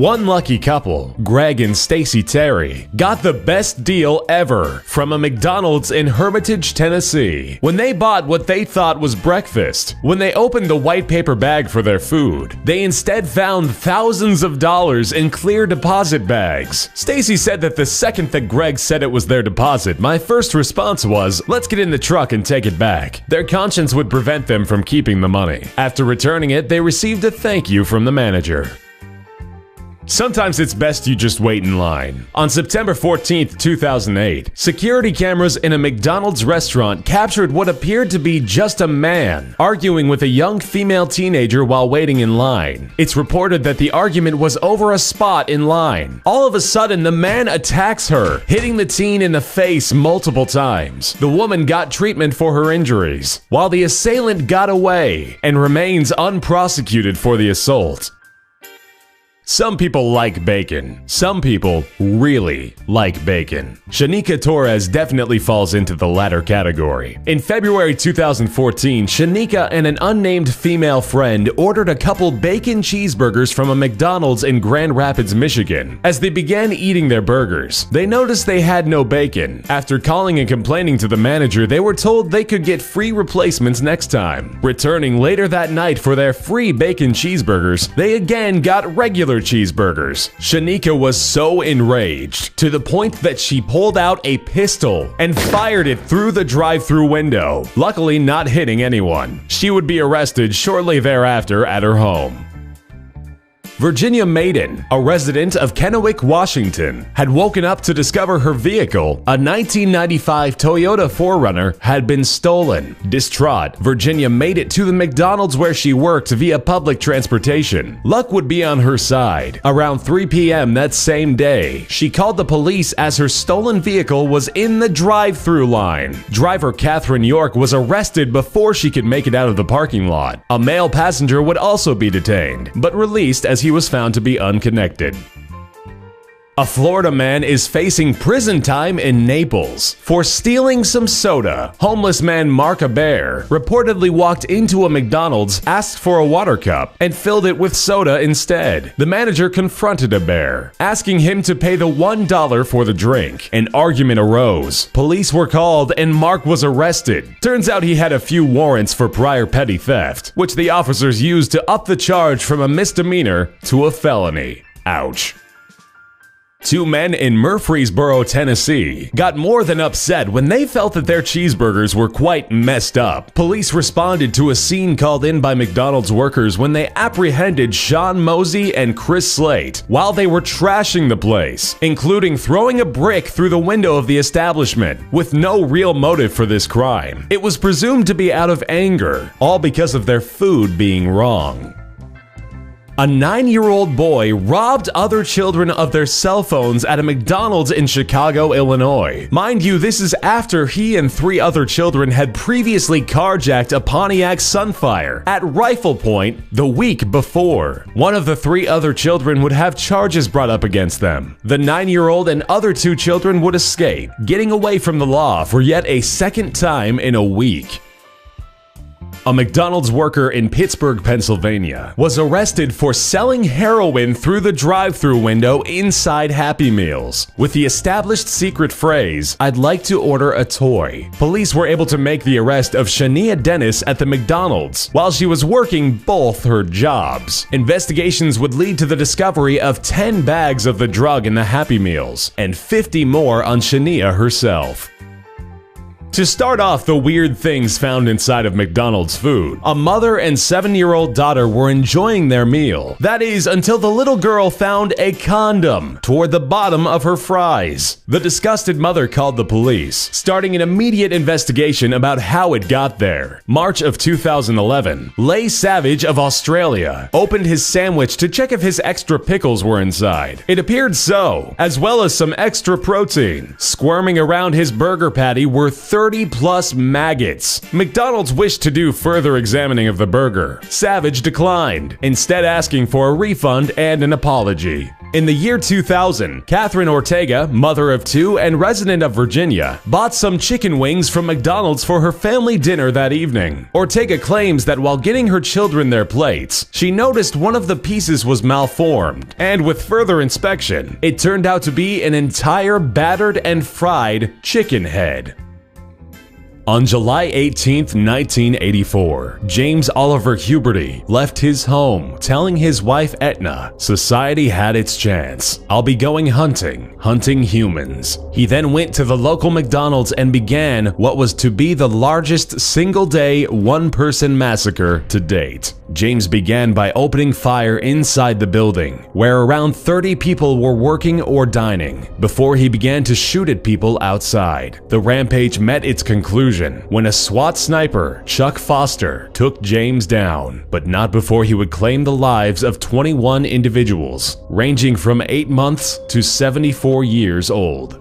One lucky couple, Greg and Stacy Terry, got the best deal ever from a McDonald's in Hermitage, Tennessee, when they bought what they thought was breakfast. When they opened the white paper bag for their food, they instead found thousands of dollars in clear deposit bags. Stacy said that the second that Greg said it was their deposit, my first response was, let's get in the truck and take it back. Their conscience would prevent them from keeping the money. After returning it, they received a thank you from the manager. Sometimes it's best you just wait in line. On September 14, 2008, security cameras in a McDonald's restaurant captured what appeared to be just a man arguing with a young female teenager while waiting in line. It's reported that the argument was over a spot in line. All of a sudden, the man attacks her, hitting the teen in the face multiple times. The woman got treatment for her injuries, while the assailant got away and remains unprosecuted for the assault. Some people like bacon. Some people really like bacon. Shanika Torres definitely falls into the latter category. In February 2014, Shanika and an unnamed female friend ordered a couple bacon cheeseburgers from a McDonald's in Grand Rapids, Michigan. As they began eating their burgers, they noticed they had no bacon. After calling and complaining to the manager, they were told they could get free replacements next time. Returning later that night for their free bacon cheeseburgers, they again got regular cheeseburgers. Shanika was so enraged to the point that she pulled out a pistol and fired it through the drive-thru window, luckily not hitting anyone. She would be arrested shortly thereafter at her home. Virginia Maiden, a resident of Kennewick, Washington, had woken up to discover her vehicle, a 1995 Toyota 4Runner, had been stolen. Distraught, Virginia made it to the McDonald's where she worked via public transportation. Luck would be on her side. Around 3 p.m. that same day, she called the police as her stolen vehicle was in the drive-thru line. Driver Catherine York was arrested before she could make it out of the parking lot. A male passenger would also be detained, but released as he was found to be unconnected. A Florida man is facing prison time in Naples for stealing some soda. Homeless man Mark Aber reportedly walked into a McDonald's, asked for a water cup, and filled it with soda instead. The manager confronted Aber, asking him to pay the $1 for the drink. An argument arose. Police were called and Mark was arrested. Turns out he had a few warrants for prior petty theft, which the officers used to up the charge from a misdemeanor to a felony. Ouch. Two men in Murfreesboro, Tennessee, got more than upset when they felt that their cheeseburgers were quite messed up. Police responded to a scene called in by McDonald's workers when they apprehended Sean Mosey and Chris Slate while they were trashing the place, including throwing a brick through the window of the establishment, with no real motive for this crime. It was presumed to be out of anger, all because of their food being wrong. A 9-year-old boy robbed other children of their cell phones at a McDonald's in Chicago, Illinois. Mind you, this is after he and 3 other children had previously carjacked a Pontiac Sunfire at rifle point the week before. One of the 3 other children would have charges brought up against them. The 9-year-old and other 2 children would escape, getting away from the law for yet a second time in a week. A McDonald's worker in Pittsburgh, Pennsylvania, was arrested for selling heroin through the drive-thru window inside Happy Meals, with the established secret phrase, "I'd like to order a toy." Police were able to make the arrest of Shania Dennis at the McDonald's while she was working both her jobs. Investigations would lead to the discovery of 10 bags of the drug in the Happy Meals, and 50 more on Shania herself. To start off the weird things found inside of McDonald's food, a mother and 7-year-old daughter were enjoying their meal. That is, until the little girl found a condom toward the bottom of her fries. The disgusted mother called the police, starting an immediate investigation about how it got there. March of 2011, Leigh Savage of Australia opened his sandwich to check if his extra pickles were inside. It appeared so, as well as some extra protein. Squirming around his burger patty were 30+ maggots. McDonald's wished to do further examining of the burger. Savage declined, instead asking for a refund and an apology. In the year 2000, Catherine Ortega, mother of two and resident of Virginia, bought some chicken wings from McDonald's for her family dinner that evening. Ortega claims that while getting her children their plates, she noticed one of the pieces was malformed, and with further inspection, it turned out to be an entire battered and fried chicken head. On July 18, 1984, James Oliver Huberty left his home, telling his wife Etna, "Society had its chance. I'll be going hunting humans." He then went to the local McDonald's and began what was to be the largest single-day, one-person massacre to date. James began by opening fire inside the building, where around 30 people were working or dining, before he began to shoot at people outside. The rampage met its conclusion when a SWAT sniper, Chuck Foster, took James down, but not before he would claim the lives of 21 individuals, ranging from 8 months to 74 years old.